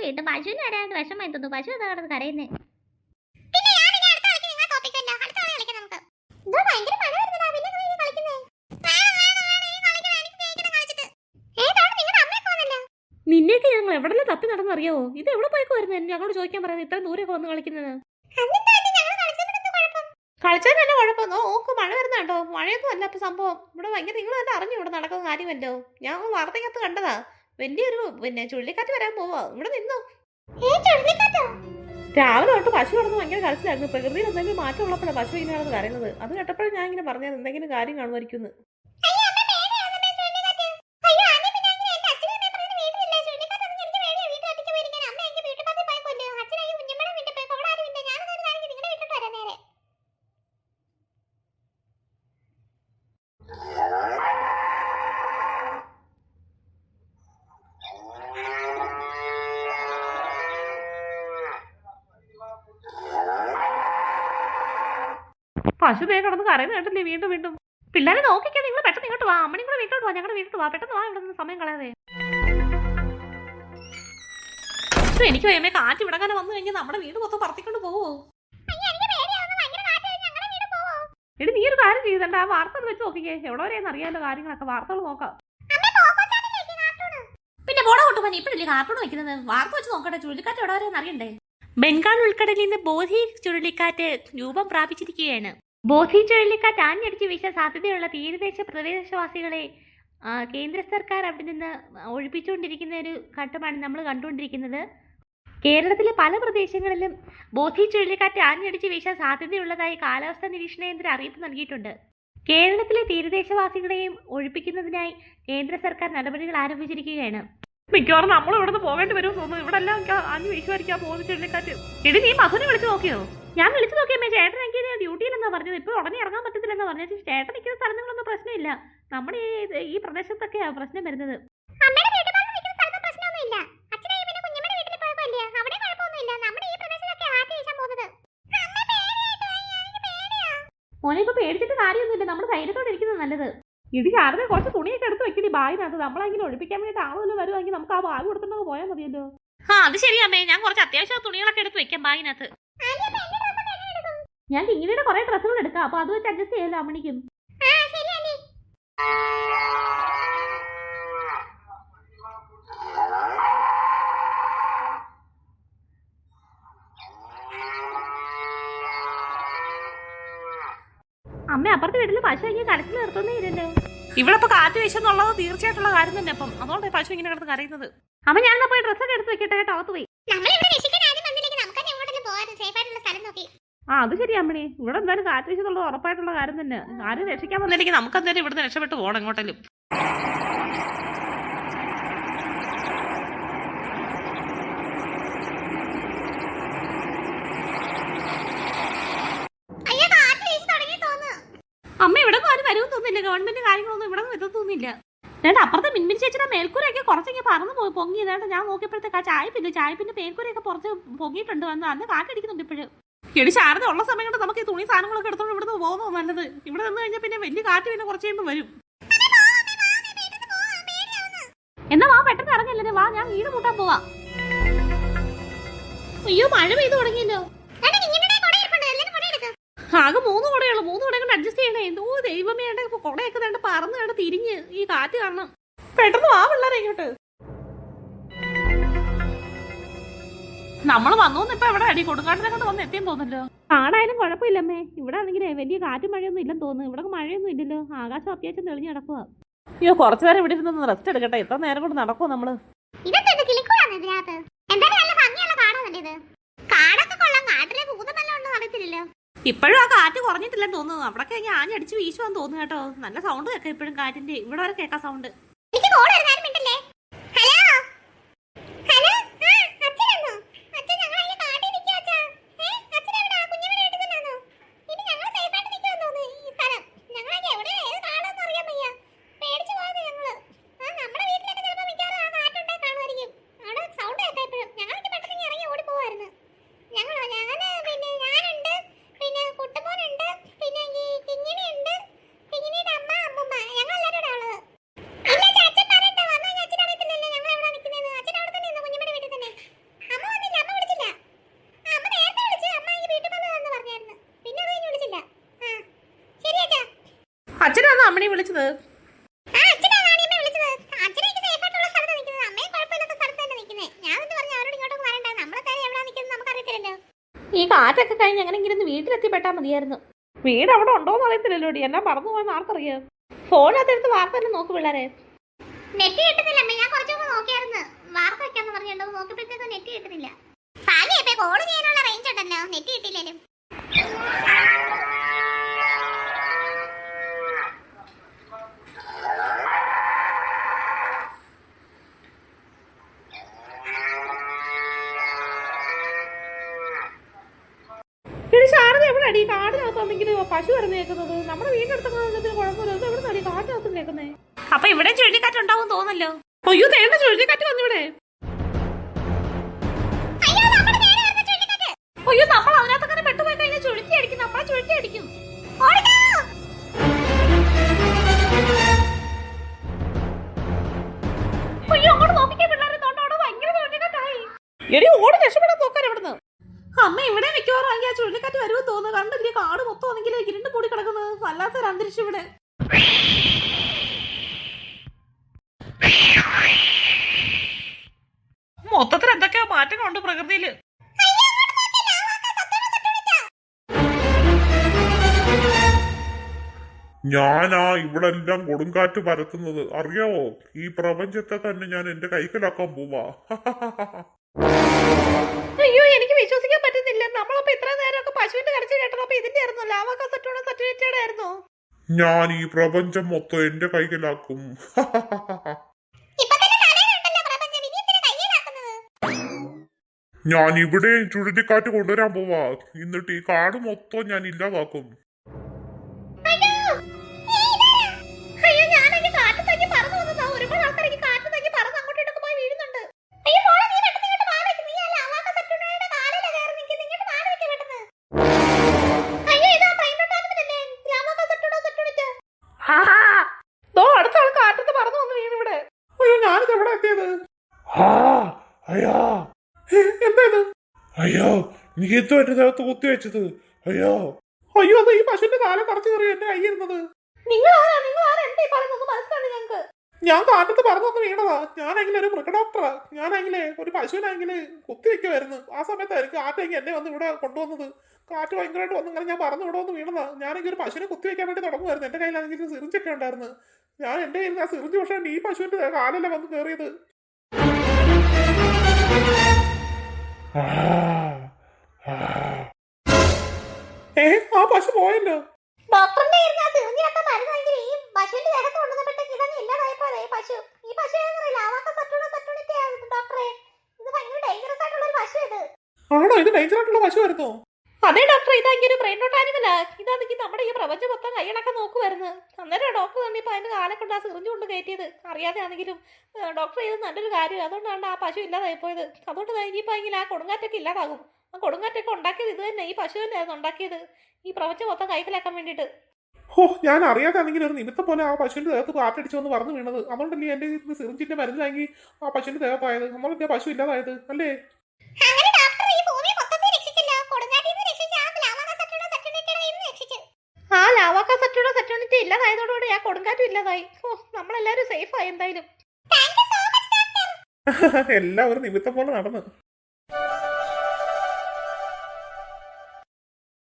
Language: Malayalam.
വീണ്ടും പശുവിന് വരാണ്ട് വിഷമായി തോന്നുന്നു. പശു എന്താ കിടന്ന് കരയുന്നേ? നിന്നെയൊക്കെ ഞങ്ങൾ എവിടെല്ലാം തപ്പി നടന്നറിയാവോ? ഇത് എവിടെ പോയിക്കുമായിരുന്നു ഞങ്ങളോട് ചോദിക്കാൻ പറയുന്നത്? ഇത്ര ദൂരമൊക്കെ വന്ന് കളിക്കുന്നത് കളിച്ചാൽ തന്നെ കുഴപ്പമൊന്നോ? ഓക്ക് മഴ വരുന്നുണ്ടോ? മഴയൊന്നും അല്ല ഇപ്പൊ സംഭവം. ഇവിടെ ഭയങ്കര നിങ്ങൾ തന്നെ അറിഞ്ഞു ഇവിടെ നടക്കുന്ന കാര്യമല്ലോ. ഞാൻ വാർത്തക്കകത്ത് കണ്ടതാ. വലിയൊരു ചുഴലിക്കാറ്റ് വരാൻ പോവാ. ഇവിടെ നിന്നോ. രാവിലെ തൊട്ട് പശു കിടന്ന് ഭയങ്കര കരച്ചിലായിരുന്നു. പ്രകൃതിയിൽ എന്തെങ്കിലും മാറ്റം ഉള്ളപ്പോഴാണ് പശു ഇങ്ങനെയാണെന്ന് കരയുന്നത്. അത് കേട്ടപ്പോഴും ഞാൻ ഇങ്ങനെ പറഞ്ഞത് എന്തെങ്കിലും കാര്യം കാണുമായിരിക്കും. പശു ദേ കിടന്ന് കരയുന്ന കേട്ടില്ലേ വീണ്ടും വീണ്ടും. പിള്ളേരെ നോക്കിക്കാൻ നിങ്ങൾ പെട്ടെന്ന് ഇങ്ങോട്ട് വാ. അമ്മയും കൂടെ വീട്ടോട്ട് വാ. ഞങ്ങളുടെ വീട്ടിൽ വാ. പെട്ടെന്ന് വാ. ഇവിടെ നിന്ന് സമയം കളയാതെ. എനിക്ക് വേമേ കാറ്റ് ഇവിടങ്ങനെ വന്നു കഴിഞ്ഞാൽ നമ്മുടെ വീട് മൊത്തം പറത്തിക്കൊണ്ട് പോവോ? എടി നീ ഒരു കാര്യം ചെയ്തണ്ട. ആ വാർത്ത വെച്ച് നോക്കിക്കേ. എവിടെ വരെയെന്ന് അറിയാലോ കാര്യങ്ങളൊക്കെ. വാർത്തകൾ നോക്കാം. പിന്നെ പോടാ കൊട്ടുപോയി. ഇപ്പഴല്ലേ കാർട്ടൂൺ വയ്ക്കുന്നത്? വാർത്ത വെച്ച് നോക്കട്ടെ. ചുഴലിക്കാറ്റ് എവിടെ വരെയെന്ന് അറിയണ്ടേ? ബംഗാൾ ഉൾക്കടലിൽ നിന്ന് ബോധി ചുഴലിക്കാറ്റ് രൂപം പ്രാപിച്ചിരിക്കുകയാണ്. ബോധി ചുഴലിക്കാറ്റ് ആഞ്ഞടിച്ച് വീശാൻ സാധ്യതയുള്ള തീരദേശ പ്രദേശവാസികളെ കേന്ദ്ര സർക്കാർ അവിടെ നിന്ന് ഒഴിപ്പിച്ചുകൊണ്ടിരിക്കുന്ന ഒരു ഘട്ടമാണ് നമ്മൾ കണ്ടുകൊണ്ടിരിക്കുന്നത്. കേരളത്തിലെ പല പ്രദേശങ്ങളിലും ബോധി ചുഴലിക്കാറ്റ് ആഞ്ഞടിച്ച് വീശാൻ സാധ്യതയുള്ളതായി കാലാവസ്ഥാ നിരീക്ഷണ കേന്ദ്രം അറിയിപ്പ് നൽകിയിട്ടുണ്ട്. കേരളത്തിലെ തീരദേശവാസികളെയും ഒഴിപ്പിക്കുന്നതിനായി കേന്ദ്ര സർക്കാർ നടപടികൾ ആരംഭിച്ചിരിക്കുകയാണ്. മിക്കവാറും നമ്മൾ ഇവിടുന്ന് പോകേണ്ടി വരും തോന്നുന്നു. ഇവിടെ എല്ലാം അഞ്ഞു വീശുമായിരിക്കാം ബോധി ചുഴലിക്കാറ്റ്. എടി നീ മധുനെ വിളിച്ചു നോക്കിയോ? ഞാൻ വിളിച്ചു നോക്കിയമ്മേ. ചേട്ടൻ എനിക്ക് ഡ്യൂട്ടിയിലെന്നാ പറഞ്ഞത്. ഇപ്പൊ ഉടനെ ഇറങ്ങാൻ പറ്റത്തില്ലെന്നാ പറഞ്ഞത്. ചേട്ടൻ നിൽക്കുന്ന സ്ഥലങ്ങളൊന്നും പ്രശ്നമില്ല. നമ്മുടെ ഈ പ്രദേശത്തൊക്കെയാ പ്രശ്നം വരുന്നത്. മോനെ ഇപ്പൊ പേടിച്ചിട്ട് കാര്യമൊന്നുമില്ല. നമ്മൾ ധൈര്യത്തോടെ ഇരിക്കുന്നത് നല്ലത്. ഇത് ശാരദ കുറച്ച് തുണിയൊക്കെ എടുത്ത് വെക്കണി ബാഗിനകത്ത്. നമ്മളെങ്കിലും ഒഴിപ്പിക്കാൻ വേണ്ടിയിട്ട് ആളുകൾ വരുവാണെങ്കിൽ നമുക്ക് ആ ബാഗ് കൊടുത്തിട്ട് പോയാൽ മതിയല്ലോ. അത് ശരിയമ്മേ. ഞാൻ കുറച്ച് അത്യാവശ്യം തുണികളൊക്കെ എടുത്ത് വെക്കാം ബാഗിനകത്ത്. ഞാൻ കിങ്ങിണിയുടെ കുറെ ഡ്രസ്സുകൾ എടുക്കാം. അപ്പൊ അത് വെച്ച് അഡ്ജസ്റ്റ് ചെയ്യാലോ അമ്മണിക്കും. അമ്മ അപ്പുറത്തെ വീട്ടില് പശു ഇങ്ങനെ കരച്ചിൽ നിർത്തുന്നേ ഇല്ലല്ലോ. ഇവിടെ ഇപ്പൊ കാറ്റ് വീശെന്നുള്ളത് തീർച്ചയായിട്ടുള്ള കാര്യം തന്നെ. അപ്പം അതുകൊണ്ട് പശു ഇങ്ങനെ കിടന്ന് കരയുന്നത്. അമ്മ ഞാൻ പോയി ഡ്രസ്സൊക്കെ എടുത്ത് വെക്കട്ടെ കേട്ടോ. അകത്ത് പോയി. അത് ശരി അമ്മണി. ഇവിടെ എന്തായാലും കാറ്റ് വീശെന്നുള്ളത് ഉറപ്പായിട്ടുള്ള കാര്യം തന്നെ. ആരും രക്ഷിക്കാൻ വന്നില്ലെങ്കിൽ നമുക്ക് എന്തായാലും ഇവിടുന്ന് രക്ഷപ്പെട്ട് പോകണം എങ്ങോട്ടേലും. അമ്മ ഇവിടെ ആരും വരും തോന്നില്ല. ഗവൺമെന്റ് കാര്യങ്ങളൊന്നും ഇവിടെ എത്തത്തൊന്നുമില്ല. ഞാൻ അപ്പുറത്തെ മിൻമിൻ ചേച്ചിയുടെ മേൽക്കൂരയൊക്കെ കുറച്ചൊക്കെ പറന്ന് പൊങ്ങി. ഏതാണ്ട് ഞാൻ നോക്കിയപ്പോഴത്തേക്ക് ആ ചായപ്പിന്റെ മേൽക്കൂരയൊക്കെ കുറച്ച് പൊങ്ങിയിട്ടുണ്ട്. വന്ന് അന്ന് കാറ്റടിക്കുന്നുണ്ട് ഇപ്പോഴും. എടി ശാരദ ഉള്ള സമയം കൊണ്ട് നമുക്ക് ഈ തുണി സാധനങ്ങളൊക്കെ എടുത്തോണ്ട് ഇവിടുന്ന് പോകുന്നോ നല്ലത്. ഇവിടെ നിന്ന് കഴിഞ്ഞാൽ പിന്നെ വലിയ കാറ്റ് പിന്നെ കുറച്ച് കഴിയുമ്പോൾ വരും. എന്നാ വാ പെട്ടെന്ന് ഇറങ്ങില്ലേ. വാ ഞാൻ വീട് കൂട്ടാൻ പോവാ. അയ്യോ മഴ പെയ്തു തുടങ്ങിയല്ലോ. ആകെ 3 കുടയുള്ളൂ. 3 കുട കൊണ്ട് അഡ്ജസ്റ്റ് ചെയ്യണേ. എന്തോ ദൈവമേ. കുടയൊക്കെ വേണ്ട പറന്ന് കണ്ട് തിരിഞ്ഞ് ഈ കാറ്റ് കാണണം. പെട്ടെന്ന് വാ പിള്ളേരെ ഇങ്ങോട്ട്. നമ്മൾ വന്നോന്ന് ഇപ്പൊ എവിടെ അടി കൊടുങ്കാട്ടിനെ കൊണ്ട് വന്ന് എത്തിയെന്ന് തോന്നല്ലോ. കാടായാലും കുഴപ്പമില്ലമ്മേ. ഇവിടെ ആണെങ്കിലേ വലിയ കാറ്റും മഴയൊന്നും ഇല്ലെന്ന് തോന്നുന്നു. ഇവിടെ മഴയൊന്നും ഇല്ലല്ലോ. ആകാശം അത്യാവശ്യം തെളിഞ്ഞ് നടക്കുക. അയ്യോ കുറച്ചു നേരം ഇവിടെ ഇരുന്ന് റെസ്റ്റ് എടുക്കട്ടെ. എത്ര നേരം കൊണ്ട് നടക്കുമോ നമ്മള്? ഇപ്പോഴും ആ കാറ്റ് കുറഞ്ഞിട്ടില്ലെന്ന് തോന്നുന്നു. അവിടെ ആഞ്ഞടിച്ച് വീശുവാന്ന് തോന്നുന്നു കേട്ടോ. നല്ല സൗണ്ട് കേൾക്കാം ഇപ്പോഴും കാറ്റിന്റെ. ഇവിടെ വരെ കേൾക്കാം സൗണ്ട്. അച്ഛനാണ് അമ്മനെ വിളിച്ചത്. ഈ കാറ്റൊക്കെ കഴിഞ്ഞ് എങ്ങനെങ്കിലും വീട്ടിലെത്തിപ്പെട്ടാ മതിയായിരുന്നു. വീട് അവിടെ ഉണ്ടോന്ന് അറിയത്തില്ലല്ലോ. എന്നാ മറന്നു പോയെന്ന് ആർക്കറിയാം. ഫോണിനകത്തെടുത്ത് വാർത്ത തന്നെ നോക്ക് പിള്ളേരെ. നെറ്റ് കിട്ടുന്നില്ല. ഞാൻ കുറച്ചൊക്കെ നോക്കിയായിരുന്നു. വാർത്ത വെക്കാന്ന് പറഞ്ഞിട്ട് നോക്കിയപ്പോഴത്തേക്ക് നെറ്റ് കിട്ടുന്നില്ല. കോൾ ചെയ്യാനുള്ള റേഞ്ച് ഉണ്ടല്ലോ, നെറ്റ് കിട്ടില്ലേലും. ശാരദ എവിടെ അടി? കാടിനകത്താണെങ്കിൽ പശു വരുന്ന കേൾക്കുന്നത്. നമ്മുടെ വീടിനടുത്ത് കുഴപ്പമില്ല. എവിടെ നടി കാട്ടിനകത്തും കേൾക്കുന്നേ? അപ്പൊ ഇവിടെ ചുഴലിക്കാറ്റുണ്ടാവും തോന്നല്ലോ. അയ്യോ തേണ്ട ചുഴലിക്കാറ്റ് വന്നിവിടെ. അയ്യോ നമ്മൾ അതിനകത്ത് അങ്ങനെ പെട്ടുപോയി കഴിഞ്ഞാൽ ചുഴറ്റി അടിക്കും. നമ്മളെ ചുഴറ്റി അടിക്കും. അയ്യോ അങ്ങോട്ട് നോക്കിക്കേ പിള്ളേരെ. അവിടെ ഭയങ്കര ചുഴലിക്കാറ്റായി. എടി ഓടി രക്ഷപ്പെടാൻ നോക്കാൻ എവിടുന്ന്. അമ്മ ഇവിടെ മിക്കവാറും ആ ചുഴലിക്കാറ്റ് വരുമെന്ന് തോന്നുന്നു. കണ്ടില്ലേ കാട് മൊത്തം ആണെങ്കിൽ ഇരുണ്ട് മൂടി കിടക്കുന്നത്. വല്ലാത്തൊരു അന്തരീക്ഷം ഇവിടെ. മൊത്തത്തിൽ എന്തൊക്കെയോ മാറ്റങ്ങളുണ്ട് പ്രകൃതിയില്. ഞാനാ ഇവിടെ എല്ലാം കൊടുങ്കാറ്റ് പരത്തുന്നത് അറിയാവോ? ഈ പ്രപഞ്ചത്തെ തന്നെ ഞാൻ എന്റെ കൈക്കലാക്കാൻ പോവാ. അയ്യോ എനിക്ക് വിശ്വസിക്കാൻ പറ്റുന്നില്ല. നമ്മളപ്പോ ഇത്ര നേരമൊക്കെ പശുവിന്റെ കരച്ചിൽ കേട്ടത്. അപ്പൊ ഇതിന്റെ ആയിരുന്നു ലാവാക്ക സർട്ടിഫിക്കറ്റ് ആയിരുന്നു. ഞാൻ ഈ പ്രപഞ്ചം മൊത്തം എന്റെ കൈക്കലാക്കും. ഞാൻ ഇവിടെ ചുഴലിക്കാറ്റ് കൊണ്ടുവരാൻ പോവാ. എന്നിട്ട് ഈ കാട് മൊത്തം ഞാൻ ഇല്ലാതാക്കും. അയ്യോ നീ എന്തോ എന്റെ ദേഹത്ത് കുത്തി വെച്ചത്? അയ്യോ അയ്യോ അത് ഈ പശുവിന്റെ കാലം കറച്ചു കയറി എന്റെ കയ്യിരുന്നത്. ഞാൻ കാറ്റത്ത് പറന്നു വീണതാ. ഞാനെങ്കിലും ഒരു മൃഗഡോക്ടറാ. ഞാനെങ്കിലേ ഒരു പശുവിനെങ്കില് കുത്തി വെക്കുമായിരുന്നു. ആ സമയത്തായിരിക്കും കാറ്റെങ്കിൽ എന്നെ വന്ന് ഇവിടെ കൊണ്ടുവന്നത്. കാറ്റ് ഭയങ്കരമായിട്ട് വന്നു ഇങ്ങനെ ഞാൻ പറന്ന് ഇവിടെ വന്ന് വീണതാ. ഞാനെങ്കിൽ ഒരു പശുവിനെ കുത്തി വെക്കാൻ വേണ്ടി തുടങ്ങുമായിരുന്നു. എന്റെ കയ്യിലാണെങ്കിൽ സിറിഞ്ചൊക്കെ ഉണ്ടായിരുന്നു. ഞാൻ എന്റെ കയ്യിൽ ആ സിറിഞ്ച് പക്ഷേ ഈ പശുവിന്റെ കാലല്ലേ വന്ന് കയറിയത്. ആ പശു പോയല്ലോ. ആണോ? ഇത് ഡേഞ്ചർ ആയിട്ടുള്ള പശു ആയിരുന്നോ? അതെ ഡോക്ടർ. ഇതാണെങ്കിൽ ഒരു ബ്രെയിൻ ഡോട്ട് ആനിമലാ. ഇതാണെങ്കിൽ നമ്മുടെ ഈ പ്രപഞ്ചം മൊത്തം കൈയടക്കാൻ നോക്കുമായിരുന്നു. അന്നേരം ഡോക്ടർ തന്നെ ഇപ്പൊ അതിന്റെ കാലം കൊണ്ട് ആ സിറിഞ്ച് കൊണ്ട് കയറ്റിയത്. അറിയാതെ ആണെങ്കിലും ഡോക്ടർ ചെയ്ത് നല്ലൊരു കാര്യം. അതുകൊണ്ടാണ് ആ പശു ഇല്ലാതായി പോയത്. അതുകൊണ്ട് ഇനിയിപ്പോ എങ്കിൽ ആ കൊടുങ്കാറ്റൊക്കെ ഇല്ലാതാകും. ആ കൊടുങ്കാറ്റൊക്കെ ഉണ്ടാക്കിയത് ഇത് തന്നെ. ഈ പശു തന്നെയായിരുന്നു ഉണ്ടാക്കിയത്. ഈ പ്രപഞ്ചം മൊത്തം കൈക്കലാക്കാൻ വേണ്ടിട്ട്. ഞാൻ അറിയാതെ ആണെങ്കിൽ ഒരു നിമിത്തം പോലെ ആ പശുവിന്റെ ദേഹത്ത് കാറ്റടിച്ചു വന്ന് പറഞ്ഞു വീണത്. അതുകൊണ്ടല്ലേ എന്റെ സിറിഞ്ചിന്റെ മരുന്നിലാക്കി ആ പശുവിന്റെ ദേഹത്തായത്. നമ്മളെന്താ പശു ഇല്ലാതായത് അല്ലേ? ആ ലാവാക്ക സർട്ടിഫിക്കറ്റ് ഇല്ലാതായതോടുകൂടി ആ കൊടുങ്കാറ്റും ഇല്ലാതായി. നമ്മളെല്ലാരും സേഫ് ആയി എന്തായാലും. എല്ലാം ഒരു നിമിത്തം പോലെ നടന്നു.